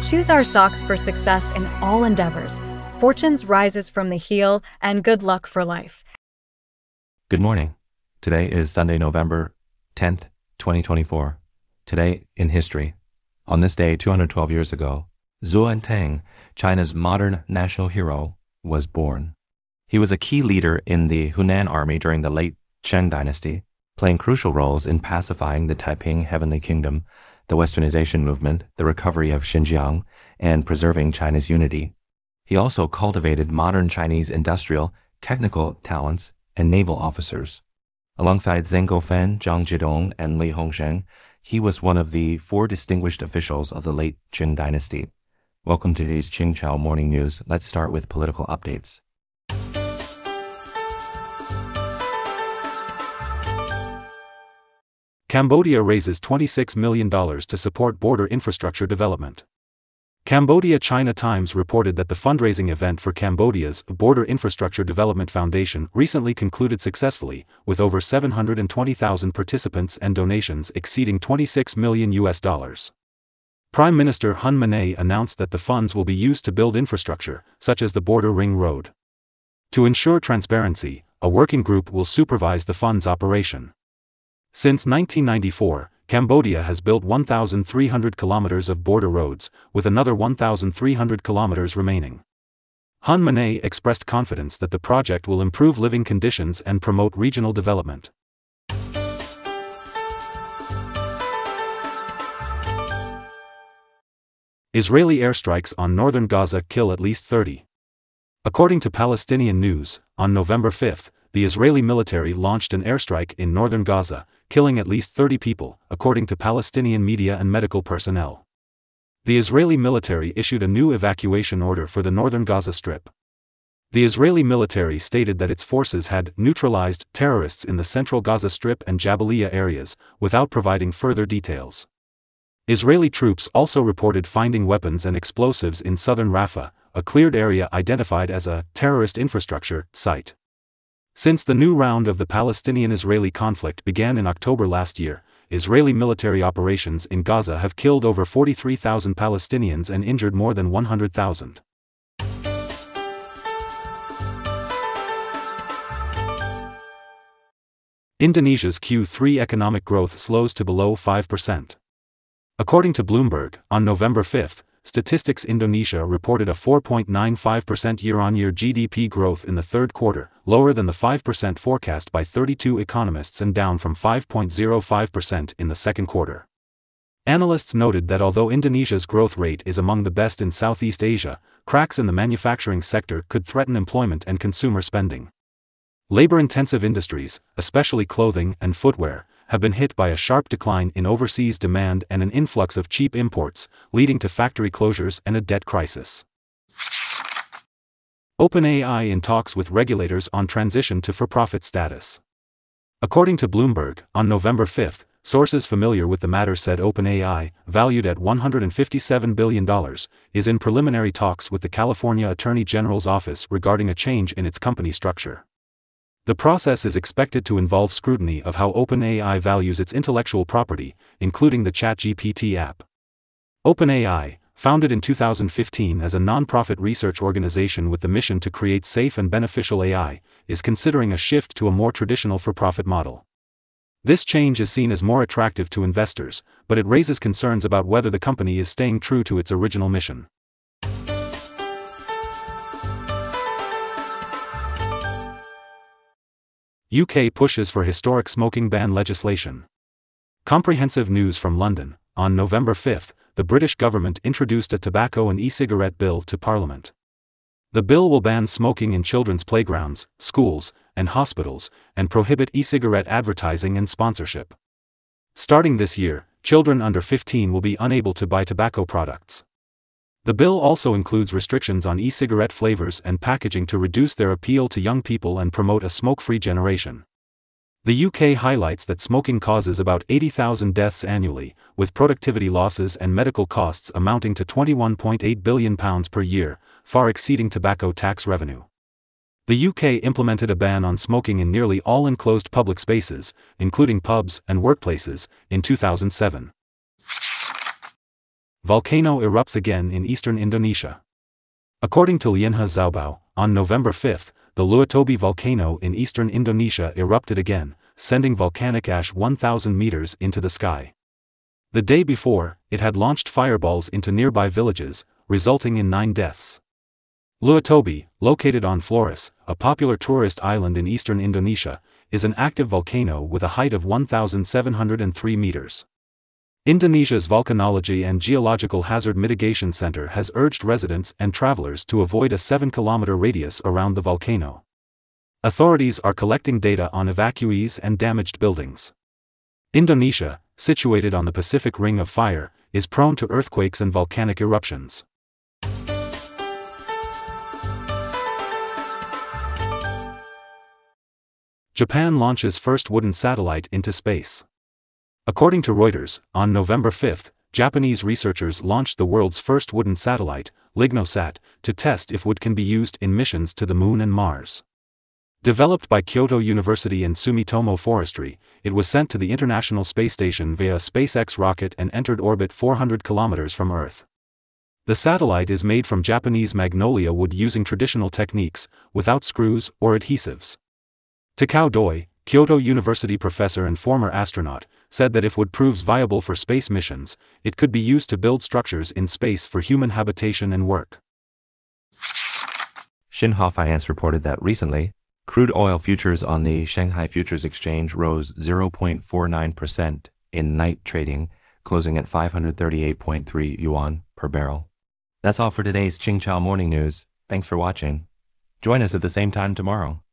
choose our socks for success in all endeavors. Fortunes rises from the heel, and good luck for life. Good morning. Today is Sunday, November 10th, 2024. Today in history. On this day, 212 years ago, Zhuo Entang, China's modern national hero, was born. He was a key leader in the Hunan army during the late Qing dynasty, playing crucial roles in pacifying the Taiping Heavenly Kingdom, the Westernization movement, the recovery of Xinjiang, and preserving China's unity. He also cultivated modern Chinese industrial, technical talents, and naval officers. Alongside Zheng Guofen, Zhang Zhidong, and Li Hongsheng, he was one of the 4 distinguished officials of the late Qing dynasty. Welcome to today's Qingchao Morning News. Let's start with political updates. Cambodia raises $26 million to support border infrastructure development. Cambodia-China Times reported that the fundraising event for Cambodia's Border Infrastructure Development Foundation recently concluded successfully, with over 720,000 participants and donations exceeding $26 million. Prime Minister Hun Manet announced that the funds will be used to build infrastructure, such as the Border Ring Road. To ensure transparency, a working group will supervise the fund's operation. Since 1994, Cambodia has built 1,300 kilometers of border roads, with another 1,300 kilometers remaining. Hun Manet expressed confidence that the project will improve living conditions and promote regional development. Israeli airstrikes on northern Gaza kill at least 30. According to Palestinian News, on November 5, the Israeli military launched an airstrike in northern Gaza, killing at least 30 people, according to Palestinian media and medical personnel. The Israeli military issued a new evacuation order for the northern Gaza Strip. The Israeli military stated that its forces had neutralized terrorists in the central Gaza Strip and Jabalia areas, without providing further details. Israeli troops also reported finding weapons and explosives in southern Rafah, a cleared area identified as a terrorist infrastructure site. Since the new round of the Palestinian-Israeli conflict began in October last year, Israeli military operations in Gaza have killed over 43,000 Palestinians and injured more than 100,000. Indonesia's Q3 economic growth slows to below 5%. According to Bloomberg, on November 5, Statistics Indonesia reported a 4.95% year-on-year GDP growth in the third quarter, lower than the 5% forecast by 32 economists and down from 5.05% in the second quarter. Analysts noted that although Indonesia's growth rate is among the best in Southeast Asia, cracks in the manufacturing sector could threaten employment and consumer spending. Labor-intensive industries, especially clothing and footwear, have been hit by a sharp decline in overseas demand and an influx of cheap imports, leading to factory closures and a debt crisis. OpenAI in talks with regulators on transition to for-profit status. According to Bloomberg, on November 5, sources familiar with the matter said OpenAI, valued at $157 billion, is in preliminary talks with the California Attorney General's office regarding a change in its company structure. The process is expected to involve scrutiny of how OpenAI values its intellectual property, including the ChatGPT app. OpenAI, founded in 2015 as a non-profit research organization with the mission to create safe and beneficial AI, is considering a shift to a more traditional for-profit model. This change is seen as more attractive to investors, but it raises concerns about whether the company is staying true to its original mission. UK pushes for historic smoking ban legislation. Comprehensive news from London. On November 5, the British government introduced a tobacco and e-cigarette bill to Parliament. The bill will ban smoking in children's playgrounds, schools, and hospitals, and prohibit e-cigarette advertising and sponsorship. Starting this year, children under 15 will be unable to buy tobacco products. The bill also includes restrictions on e-cigarette flavors and packaging to reduce their appeal to young people and promote a smoke-free generation. The UK highlights that smoking causes about 80,000 deaths annually, with productivity losses and medical costs amounting to £21.8 billion per year, far exceeding tobacco tax revenue. The UK implemented a ban on smoking in nearly all enclosed public spaces, including pubs and workplaces, in 2007. volcano erupts again in eastern Indonesia. According to Lianhe Zaobao, on November 5, the Luatobi volcano in eastern Indonesia erupted again, sending volcanic ash 1,000 meters into the sky. The day before, it had launched fireballs into nearby villages, resulting in 9 deaths. Luatobi, located on Flores, a popular tourist island in eastern Indonesia, is an active volcano with a height of 1,703 meters. Indonesia's Volcanology and Geological Hazard Mitigation Center has urged residents and travelers to avoid a 7-kilometer radius around the volcano. Authorities are collecting data on evacuees and damaged buildings. Indonesia, situated on the Pacific Ring of Fire, is prone to earthquakes and volcanic eruptions. Japan launches first wooden satellite into space. According to Reuters, on November 5, Japanese researchers launched the world's first wooden satellite, LignoSat, to test if wood can be used in missions to the Moon and Mars. Developed by Kyoto University and Sumitomo Forestry, it was sent to the International Space Station via a SpaceX rocket and entered orbit 400 kilometers from Earth. The satellite is made from Japanese magnolia wood using traditional techniques, without screws or adhesives. Takao Doi, Kyoto University professor and former astronaut, said that if wood proves viable for space missions, it could be used to build structures in space for human habitation and work. Xinhua Finance reported that recently, crude oil futures on the Shanghai Futures Exchange rose 0.49% in night trading, closing at 538.3 yuan per barrel. That's all for today's Qingchao Morning News. Thanks for watching. Join us at the same time tomorrow.